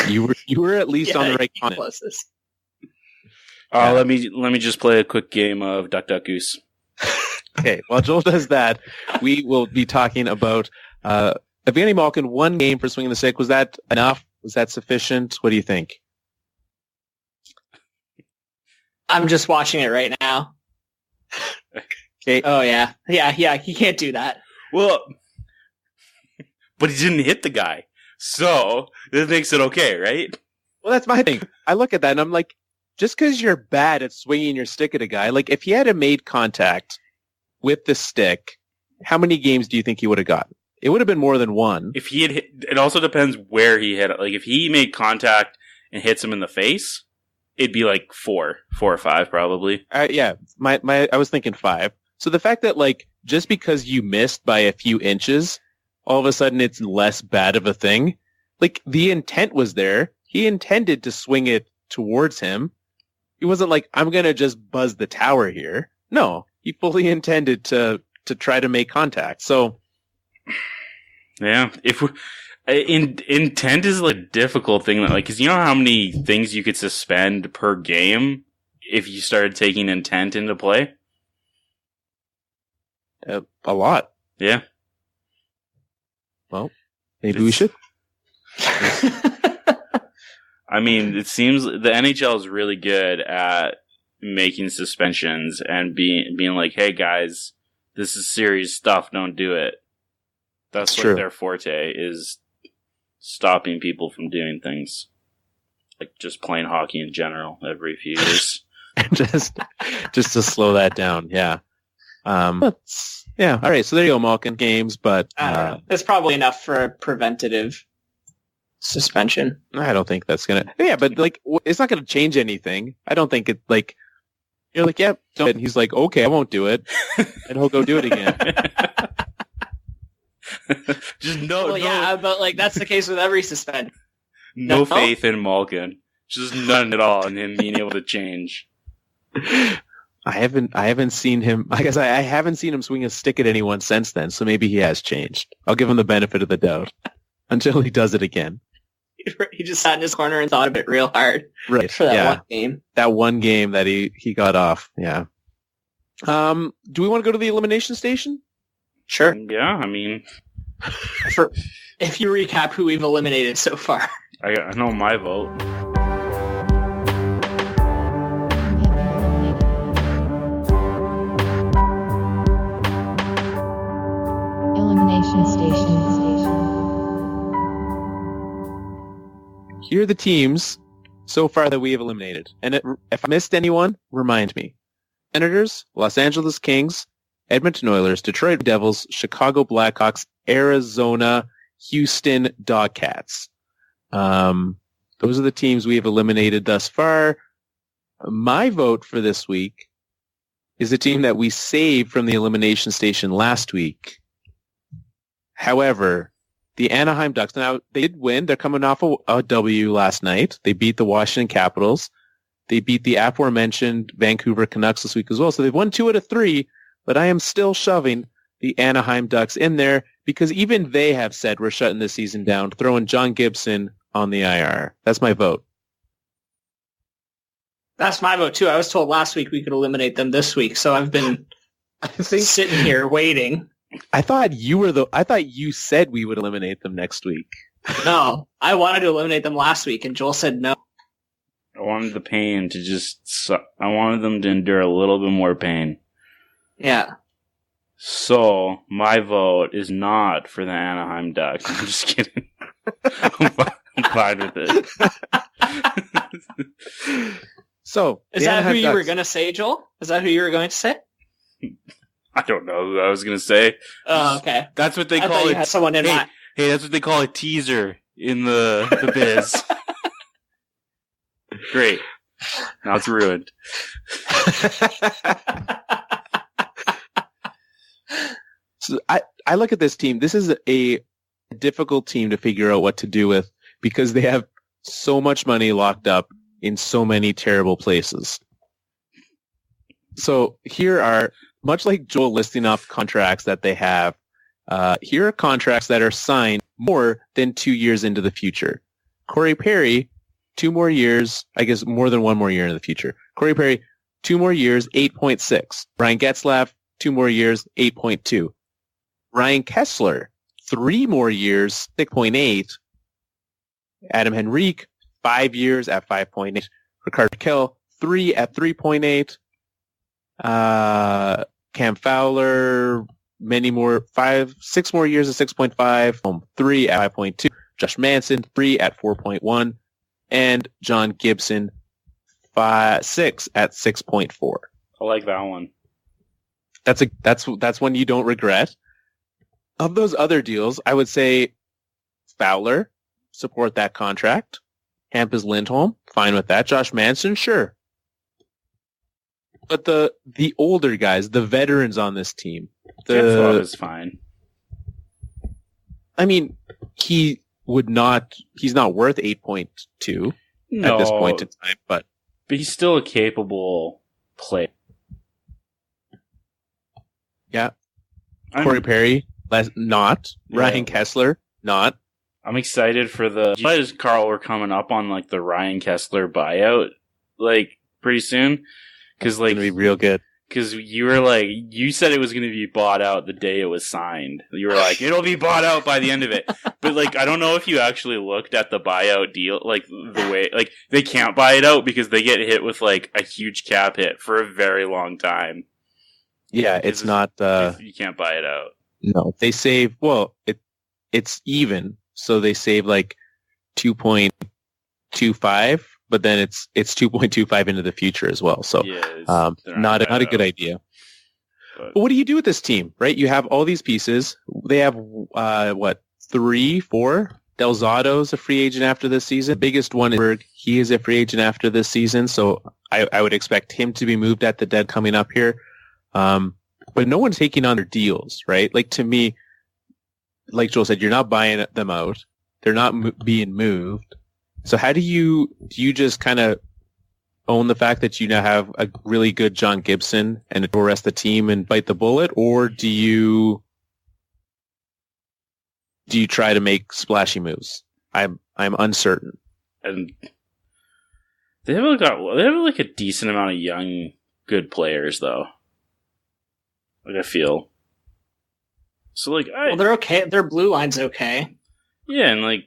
you were at least on the right continent. Closest. Let me just play a quick game of Duck Duck Goose. Okay, while Joel does that, we will be talking about Evgeni Malkin, 1 game for swinging the stick. Was that enough? Was that sufficient? What do you think? I'm just watching it right now. Okay. Oh, yeah. Yeah, he can't do that. Well, but he didn't hit the guy. So, this makes it okay, right? Well, that's my thing. I look at that and I'm like, just because you're bad at swinging your stick at a guy, like if he had made contact with the stick, how many games do you think he would have gotten? It would have been more than 1. If he had hit, it also depends where he hit it. Like if he made contact and hits him in the face, it'd be like 4 or 5 probably. Yeah, I was thinking 5. So the fact that like just because you missed by a few inches, all of a sudden it's less bad of a thing. Like the intent was there. He intended to swing it towards him. He wasn't like, I'm going to just buzz the tower here. No, he fully intended to try to make contact. So yeah, intent is like a difficult thing. Like, cause you know how many things you could suspend per game if you started taking intent into play? A lot. Yeah. Well, maybe we should. I mean, it seems the NHL is really good at making suspensions and being like, hey guys, this is serious stuff, don't do it. That's like their forte, is stopping people from doing things. Like just playing hockey in general every few years. just to slow that down, yeah. Yeah, all right, so there you go, Malkin games, but it's probably enough for a preventative suspension. I don't think that's gonna. Yeah, but like, it's not gonna change anything. I don't think it. Like, you're like, yeah, do it. And he's like, okay, I won't do it, and he'll go do it again. Just no. Yeah, but like that's the case with every suspension. No faith in Malkin. Just none at all in him being able to change. I haven't seen him. I guess I haven't seen him swing a stick at anyone since then. So maybe he has changed. I'll give him the benefit of the doubt until he does it again. He just sat in his corner and thought of it real hard. Right. For that one game. That one game that he got off. Yeah. Do we want to go to the elimination station? Sure. Yeah. I mean, if you recap who we've eliminated so far. I know my vote. Elimination Station. Here are the teams so far that we have eliminated. And if I missed anyone, remind me. Senators, Los Angeles Kings, Edmonton Oilers, Detroit Devils, Chicago Blackhawks, Arizona, Houston Dogcats. Those are the teams we have eliminated thus far. My vote for this week is a team that we saved from the elimination station last week. However, the Anaheim Ducks, now they did win. They're coming off a W last night. They beat the Washington Capitals. They beat the aforementioned Vancouver Canucks this week as well. So they've won 2 out of 3, but I am still shoving the Anaheim Ducks in there because even they have said we're shutting the season down, throwing John Gibson on the IR. That's my vote. That's my vote too. I was told last week we could eliminate them this week, so I've been sitting here waiting. I thought you said we would eliminate them next week. No, I wanted to eliminate them last week, and Joel said no. I wanted the pain to I wanted them to endure a little bit more pain. Yeah. So, my vote is not for the Anaheim Ducks. I'm just kidding. I'm fine with it. So, is that who you were going to say, Joel? Is that who you were going to say? I don't know who I was going to say. Oh, okay. That's what they call it. You had someone in mind. Hey, that's what they call a teaser in the biz. Great. Now it's ruined. So I look at this team. This is a difficult team to figure out what to do with because they have so much money locked up in so many terrible places. So here are much like Joel listing off contracts that they have, here are contracts that are signed more than 2 years into the future. Corey Perry, 2 more years, I guess more than 1 more year in the future. Corey Perry, 2 more years, 8.6. Brian Getzlaf, 2 more years, 8.2. Ryan Kessler, 3 more years, 6.8. Adam Henrique, 5 years at 5.8. Rickard Kell, 3 at 3.8. Cam Fowler, 6 more years at 6.5. 3 at 5.2. Josh Manson, 3 at 4.1. And John Gibson, 6 at 6.4. I like that one. That's one you don't regret. Of those other deals, I would say Fowler, support that contract. Hampus Lindholm, fine with that. Josh Manson, sure. But the older guys, the veterans on this team, Getzlaf is fine. I mean, he's not worth 8.2 at this point in time, but he's still a capable player. Yeah. Corey Perry, not. Yeah. Ryan Kessler, not. I'm excited for Carl, we're coming up on like the Ryan Kessler buyout, like pretty soon. Cause like, it's gonna be real good. Cause you said it was going to be bought out the day it was signed. You were like, it'll be bought out by the end of it. But like, I don't know if you actually looked at the buyout deal, like the way, like they can't buy it out because they get hit with like a huge cap hit for a very long time. Yeah, it's not, you can't buy it out. No, they save, it's even. So they save like 2.25, but then it's 2.25 into the future as well. So not a good idea. But what do you do with this team, right? You have all these pieces. They have 3, 4. Del Zotto's a free agent after this season. Biggest one is Berg. He is a free agent after this season. So I would expect him to be moved at the dead coming up here. But no one's taking on their deals, right? Like to me, like Joel said, you're not buying them out. They're not being moved. So how do you just kind of own the fact that you now have a really good John Gibson and the rest of the team and bite the bullet, or do you try to make splashy moves? I'm uncertain. And they have like a decent amount of young good players though. Like I feel. So like they're okay. Their blue line's okay. Yeah, and I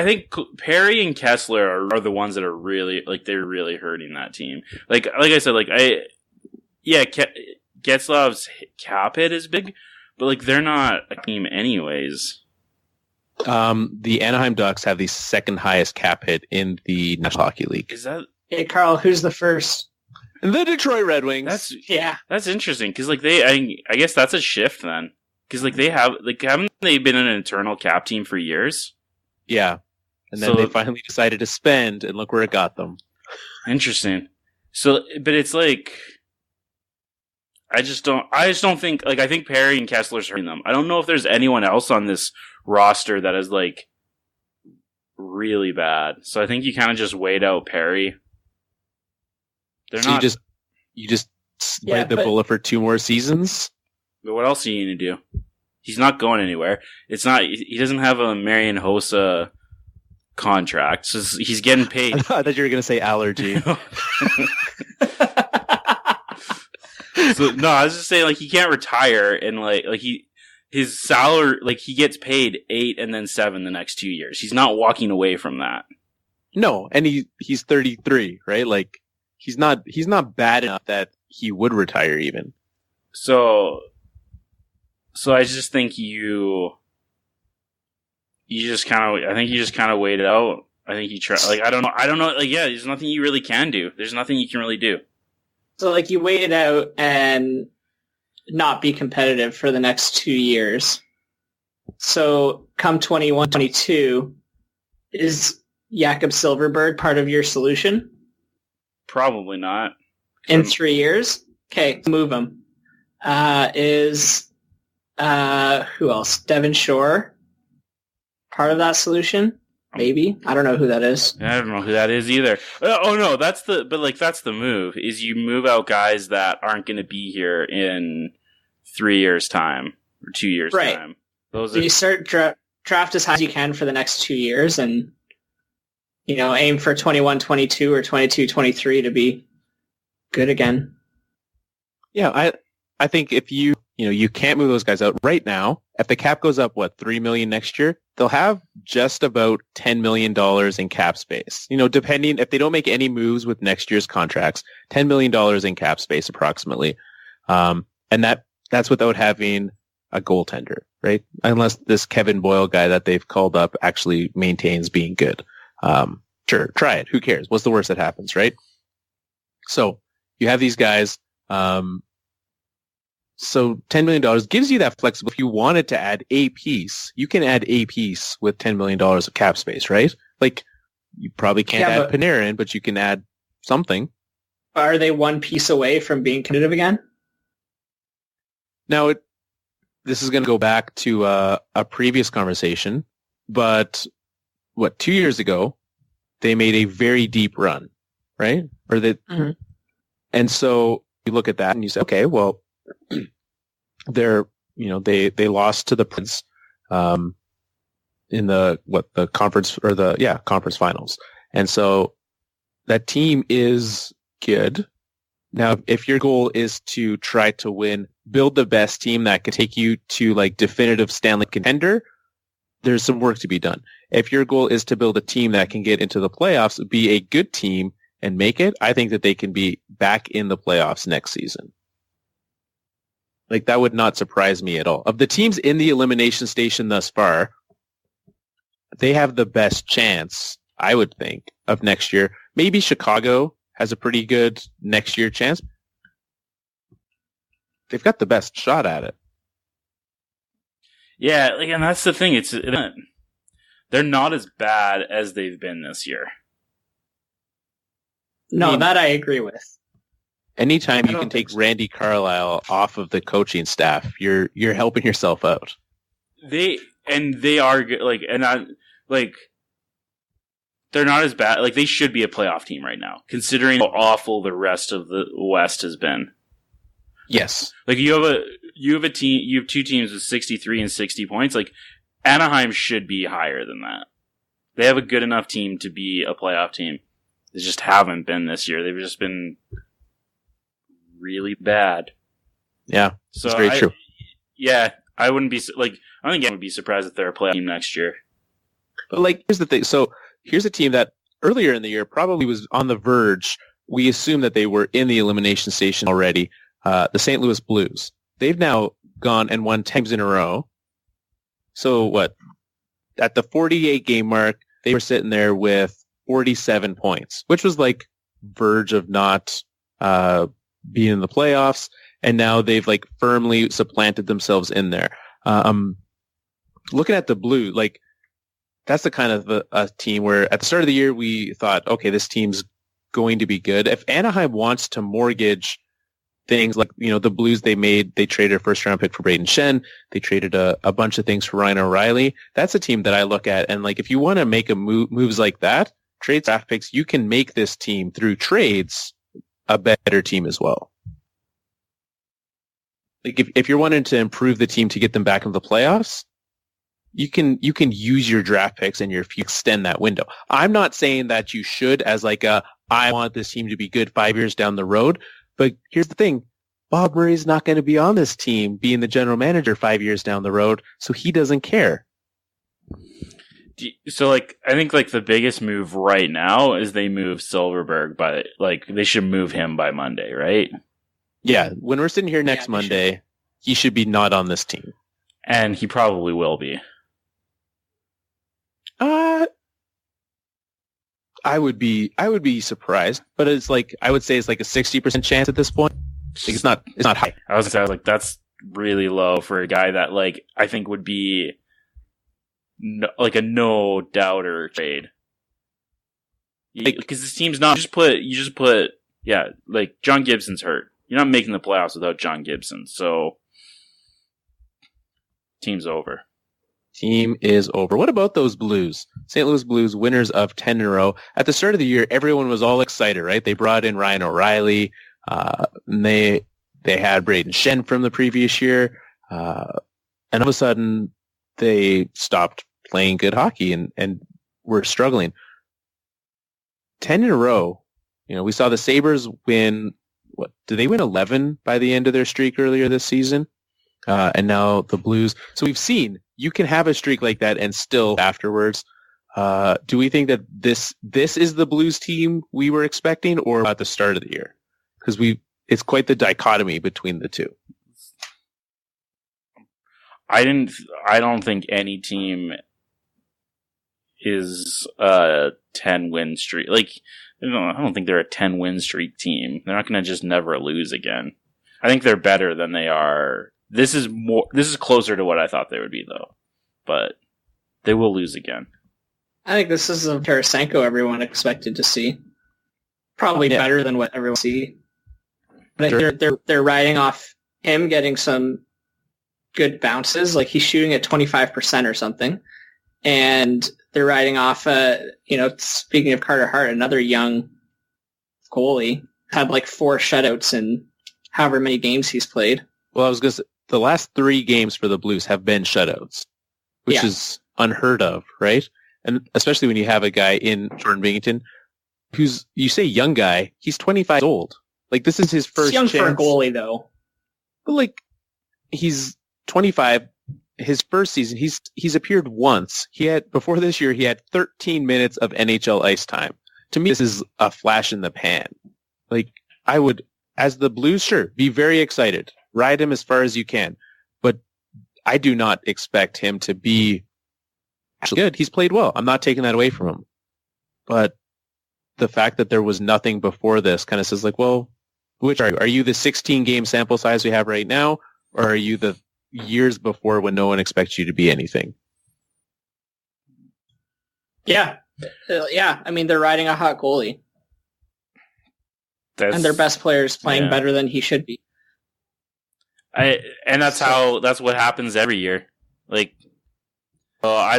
think Perry and Kessler are the ones that are really they're really hurting that team. Like I said, Getzlav's cap hit is big, but they're not a team anyways. The Anaheim Ducks have the second highest cap hit in the National Hockey League. Is that? Hey Carl, who's the first? The Detroit Red Wings. That's interesting because I guess that's a shift then because haven't they been an internal cap team for years? Yeah, and then they finally decided to spend, and look where it got them. Interesting. So, but it's like I just don't think I think Perry and Kessler's hurting them. I don't know if there's anyone else on this roster that is really bad. So I think you kind of just wait out Perry. You just bite the bullet for 2 more seasons. But what else are you going to do? He's not going anywhere. He doesn't have a Marian Hossa contract, so he's getting paid. I thought you were going to say allergy. So no, I was just saying he can't retire and his salary he gets paid 8 and then 7 the next 2 years. He's not walking away from that. No, and he's 33, right? He's not bad enough that he would retire even. So I just think you just kind of wait it out. I think you try. I don't know. There's nothing you really can do. There's nothing you can really do. So you wait it out and not be competitive for the next 2 years. So come 21-22, is Jakob Silfverberg part of your solution? Probably not. In 3 years? Okay, move him. Who else? Devon Shore part of that solution? maybe. I don't know who that is. I don't know who that is either. Oh no, that's the move. Is you move out guys that aren't going to be here in 3 years' time or 2 years' time. So you start draft as high as you can for the next 2 years, and aim for 21-22 or 22-23 to be good again. Yeah, I think if you can't move those guys out right now. If the cap goes up, $3 million next year, they'll have just about $10 million in cap space. Depending if they don't make any moves with next year's contracts, $10 million in cap space approximately, and that's without having a goaltender, right? Unless this Kevin Boyle guy that they've called up actually maintains being good. Sure, try it. Who cares? What's the worst that happens, right? So you have these guys. So $10 million gives you that flexibility. If you wanted to add a piece, you can add a piece with $10 million of cap space, right? Like, you probably can't add Panarin, but you can add something. Are they one piece away from being competitive again? Now, this is going to go back to a previous conversation, but 2 years ago, they made a very deep run, right? And so you look at that and you say, okay, well, they lost to the Prince in the conference or the conference finals, and so that team is good. Now, if your goal is to try to win, build the best team that can take you to like definitive Stanley contender, there's some work to be done. If your goal is to build a team that can get into the playoffs, be a good team and make it, I think that they can be back in the playoffs next season. Like, that would not surprise me at all. Of the teams in the elimination station thus far, they have the best chance, I would think, of next year. Maybe Chicago has a pretty good next year chance. They've got the best shot at it. Yeah, and that's the thing. They're not as bad as they've been this year. No, that I agree with. Anytime you can take Randy Carlyle off of the coaching staff, you're helping yourself out. They are they're not as bad. Like, they should be a playoff team right now, considering how awful the rest of the West has been. Yes, like you have two teams with 63 and 60 points. Like, Anaheim should be higher than that. They have a good enough team to be a playoff team. They just haven't been this year. They've just been really bad. Yeah, so that's very true. Yeah, I wouldn't be I think I would be surprised if they're a playoff team next year. But here's the thing. So here's a team that earlier in the year probably was on the verge. We assume that they were in the elimination station already. The St. Louis Blues. They've now gone and won 10 games in a row. So what? At the 48 game mark, they were sitting there with 47 points, which was verge of not being in the playoffs, and now they've firmly supplanted themselves in there. Looking at the Blue, that's the kind of a team where at the start of the year we thought, okay, this team's going to be good. If Anaheim wants to mortgage things the Blues, they traded a first round pick for Braden Shen. They traded a bunch of things for Ryan O'Reilly. That's a team that I look at, and if you want to make moves like that, trade draft picks, you can make this team through trades a better team as well. If you're wanting to improve the team to get them back into the playoffs, you can use your draft picks and you extend that window. I'm not saying that you should as I want this team to be good 5 years down the road, but here's the thing. Bob Murray's not going to be on this team being the general manager 5 years down the road, so he doesn't care. So, I think, the biggest move right now is they move Silverberg, but, they should move him by Monday, right? Yeah, when we're sitting here next Monday, he should be not on this team. And he probably will be. I would be surprised, but it's I would say it's a 60% chance at this point. It's not high. I was that's really low for a guy that I think would be a no doubter trade. Because this team's not you just put John Gibson's hurt. You're not making the playoffs without John Gibson, so team's over. Team is over. What about those Blues? St. Louis Blues, winners of 10 in a row. At the start of the year, everyone was all excited, right? They brought in Ryan O'Reilly. And they had Braden Shen from the previous year. And all of a sudden, they stopped playing good hockey and were struggling. 10 in a row. You know, we saw the Sabres win, did they win 11 by the end of their streak earlier this season? And now the Blues. So we've seen you can have a streak like that and still afterwards. Do we think that this is the Blues team we were expecting, or at the start of the year? Because it's quite the dichotomy between the two. I don't think any team is a 10-win streak. Like, I don't think they're a 10-win streak team. They're not going to just never lose again. I think they're better than they are. This is closer to what I thought they would be, though. But they will lose again. I think this is the Tarasenko everyone expected to see. Probably better than what everyone see. I think they're riding off him getting some good bounces. Like, he's shooting at 25% or something. And they're riding off, speaking of Carter Hart, another young goalie, had like 4 shutouts in however many games he's played. Well, I was going to say, the last 3 games for the Blues have been shutouts, which is unheard of, right? And especially when you have a guy in Jordan Binnington, who's, you say young guy, he's 25 years old. Like, this is his first It's young chance. for a goalie, though. But, like, he's 25. His first season, he's appeared once. Before this year, he had 13 minutes of NHL ice time. To me, this is a flash in the pan. Like, I would, as the Blues, sure, be very excited. Ride him as far as you can. But I do not expect him to be actually good. He's played well. I'm not taking that away from him. But the fact that there was nothing before this kind of says, like, well, which are you? Are you the 16-game sample size we have right now? Or are you the years before when no one expects you to be anything? Yeah. I mean, they're riding a hot goalie. And their best player is playing better than he should be. That's what happens every year. Like, I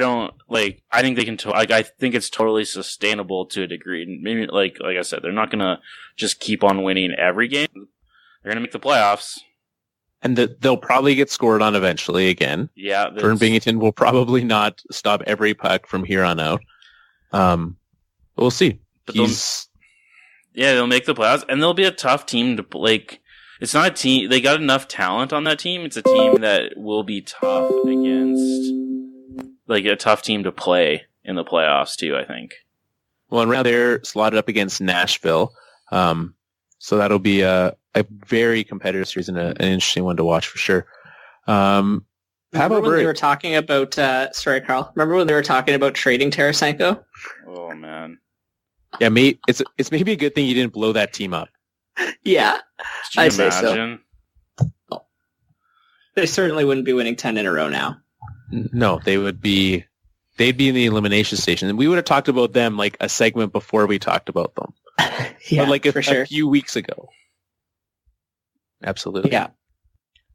think they can, I think it's totally sustainable to a degree. Maybe, like I said, they're not going to just keep on winning every game. They're going to make the playoffs. And they'll probably get scored on eventually again. Yeah. Jordan Binnington will probably not stop every puck from here on out. We'll see. But they'll make the playoffs, and they'll be a tough team to, like, it's not a team, they got enough talent on that team. It's a team that will be tough against, like, a tough team to play in the playoffs too, I think. Well, and right now they're slotted up against Nashville. So that'll be a very competitive series and an interesting one to watch for sure. Remember when they were talking about, sorry, Carl, remember when they were talking about trading Tarasenko? Oh, man. Yeah, it's maybe a good thing you didn't blow that team up. Yeah, I say imagine? So. They certainly wouldn't be winning 10 in a row now. No, they'd be in the Elimination Station. And we would have talked about them like a segment before we talked about them. Yeah, but like for sure. A few weeks ago. Absolutely. Yeah.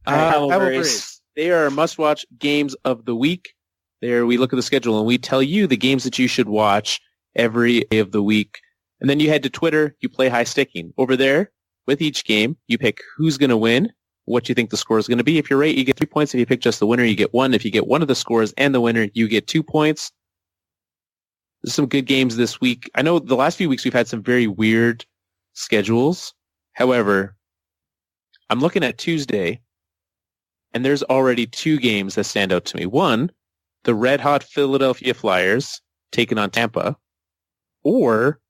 Braves. They are must-watch games of the week. There we look at the schedule and we tell you the games that you should watch every day of the week. And then you head to Twitter, you play high sticking. Over there, with each game, you pick who's going to win, what you think the score is going to be. If you're right, you get 3 points. If you pick just the winner, you get 1. If you get one of the scores and the winner, you get 2 points. There's some good games this week. I know the last few weeks we've had some very weird schedules. However, I'm looking at Tuesday, and there's already 2 games that stand out to me. One, the red-hot Philadelphia Flyers taking on Tampa, or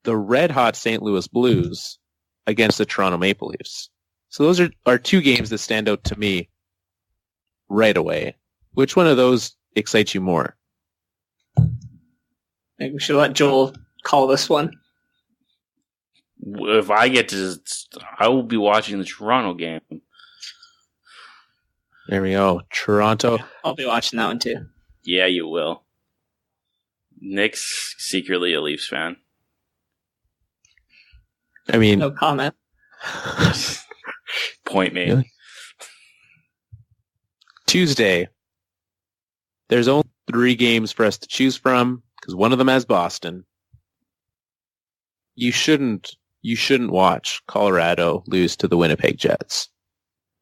the red-hot St. Louis Blues against the Toronto Maple Leafs. So those are 2 games that stand out to me right away. Which one of those excites you more? I think we should let Joel call this one. If I get to, I will be watching the Toronto game. There we go. Toronto. I'll be watching that one too. Yeah, you will. Nick's secretly a Leafs fan. I mean, no comment. Point made. Really? Tuesday, There's only 3 games for us to choose from because one of them has Boston. You shouldn't watch Colorado lose to the Winnipeg Jets.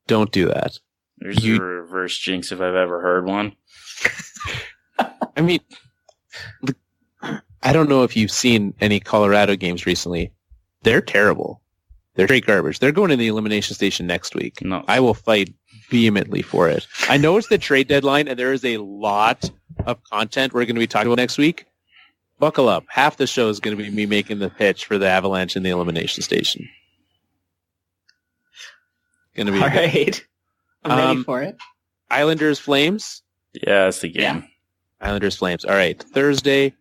Don't do that. There's a reverse jinx if I've ever heard one. I mean, I don't know if you've seen any Colorado games recently. They're terrible. They're straight garbage. They're going to the Elimination Station next week. No. I will fight vehemently for it. I know it's the trade deadline, and there is a lot of content we're going to be talking about next week. Buckle up. Half the show is going to be me making the pitch for the Avalanche in the Elimination Station. Going to be all right. I'm ready for it. Islanders Flames. Yeah, that's the game. Yeah. Islanders Flames. All right. Thursday,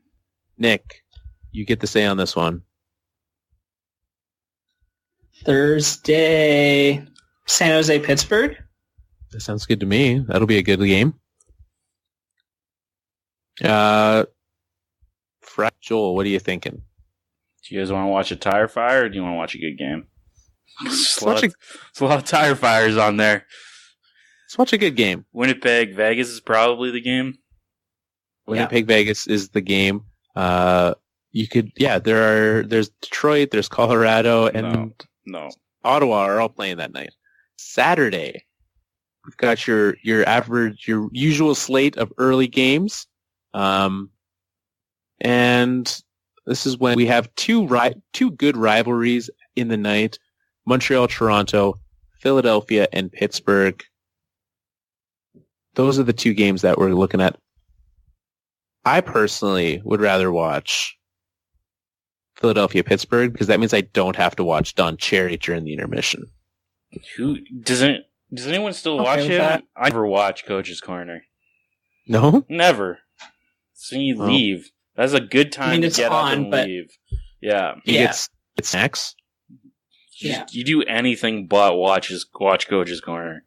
Nick, you get the say on this one. Thursday, San Jose, Pittsburgh. That sounds good to me. That'll be a good game. Joel, what are you thinking? Do you guys want to watch a tire fire, or do you want to watch a good game? There's a lot of tire fires on there. Let's watch a good game. Winnipeg, Vegas is probably the game. Winnipeg, Vegas is the game. There's Detroit, there's Colorado, and No. Ottawa are all playing that night. Saturday, we've got your usual slate of early games. And this is when we have two good rivalries in the night. Montreal, Toronto, Philadelphia, and Pittsburgh. Those are the 2 games that we're looking at. I personally would rather watch Philadelphia, Pittsburgh, because that means I don't have to watch Don Cherry during the intermission. Who does anyone still watch it? I never watch Coach's Corner. No? Never. So you leave. That's a good time to get up and leave. Yeah. You get snacks? You do anything but watch Coach's Corner.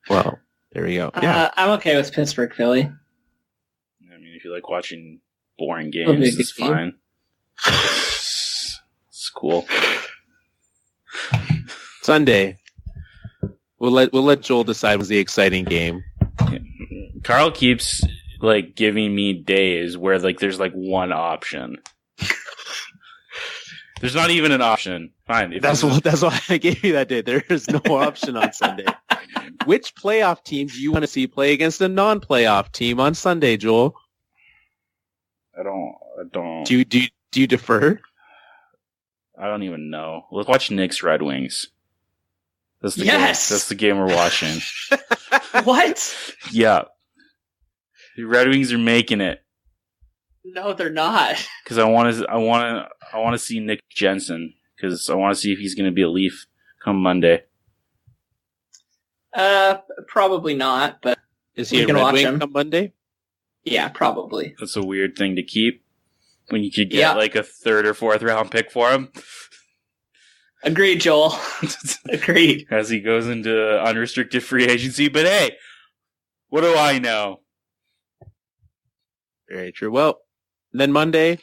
Well, there we go. Yeah. I'm okay with Pittsburgh, Philly. I mean, if you like watching boring games, it's fine. It's cool. Sunday. We'll let Joel decide what's the exciting game. Carl keeps giving me days where there's one option. There's not even an option. Fine. That's why I gave you that day. There is no option on Sunday. Which playoff team do you want to see play against a non-playoff team on Sunday, Joel? I don't. Do you defer? I don't even know. Let's watch Knicks Red Wings. That's the game. That's the game we're watching. What? Yeah. The Red Wings are making it. No, they're not. Because I want to see Nick Jensen. Because I want to see if he's going to be a Leaf come Monday. Probably not. But is he a Red Wing come Monday? Yeah, probably. That's a weird thing to keep when you could get a 3rd or 4th round pick for him. Agreed, Joel. Agreed. As he goes into unrestricted free agency. But hey, what do I know? Very true. Well, then Monday,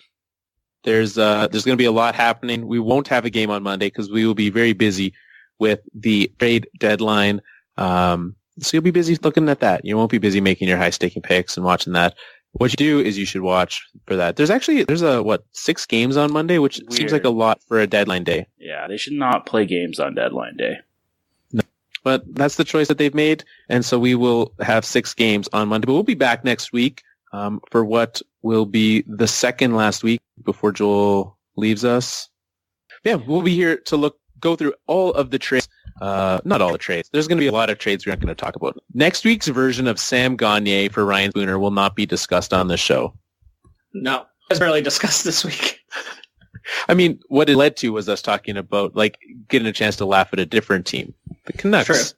there's going to be a lot happening. We won't have a game on Monday because we will be very busy with the trade deadline. So you'll be busy looking at that. You won't be busy making your high-staking picks and watching that. What you do is you should watch for that. There's 6 games on Monday, which seems like a lot for a deadline day. Yeah, they should not play games on deadline day. No. But that's the choice that they've made, and so we will have 6 games on Monday. But we'll be back next week for what will be the second last week before Joel leaves us. Yeah, we'll be here to go through all of the trades. Not all the trades. There's going to be a lot of trades we're not going to talk about. Next week's version of Sam Gagner for Ryan Spooner will not be discussed on this show. No, it was barely discussed this week. I mean, what it led to was us talking about getting a chance to laugh at a different team, the Canucks.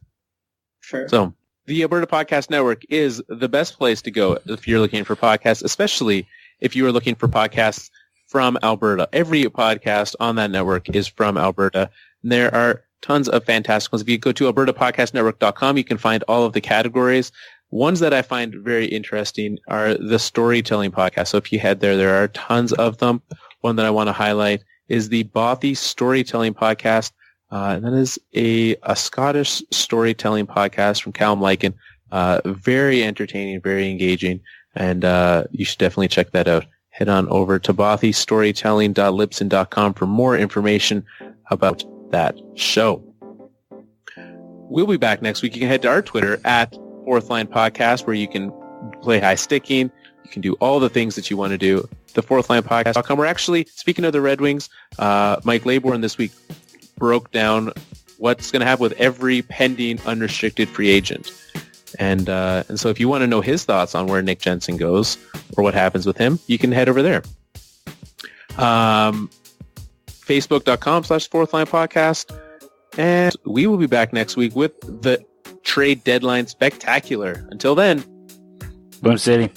Sure. So the Alberta Podcast Network is the best place to go if you're looking for podcasts, especially if you are looking for podcasts from Alberta. Every podcast on that network is from Alberta. And there are tons of fantastic ones. If you go to albertapodcastnetwork.com, you can find all of the categories. Ones that I find very interesting are the storytelling podcasts. So if you head there are tons of them. One that I want to highlight is the Bothy Storytelling Podcast. And that is a Scottish storytelling podcast from Callum Lycan. Very entertaining, very engaging, and you should definitely check that out. Head on over to bothystorytelling.libsyn.com for more information about that show. We'll be back next week. You can head to our Twitter at Fourth Line Podcast, where you can play high sticking. You can do all the things that you want to do. The fourthlinepodcast.com. We're actually, speaking of the Red Wings, Mike Laybourne this week broke down what's going to happen with every pending unrestricted free agent. And so if you want to know his thoughts on where Nick Jensen goes or what happens with him, you can head over there. Facebook.com/fourthlinepodcast. And we will be back next week with the trade deadline spectacular. Until then, Boom City.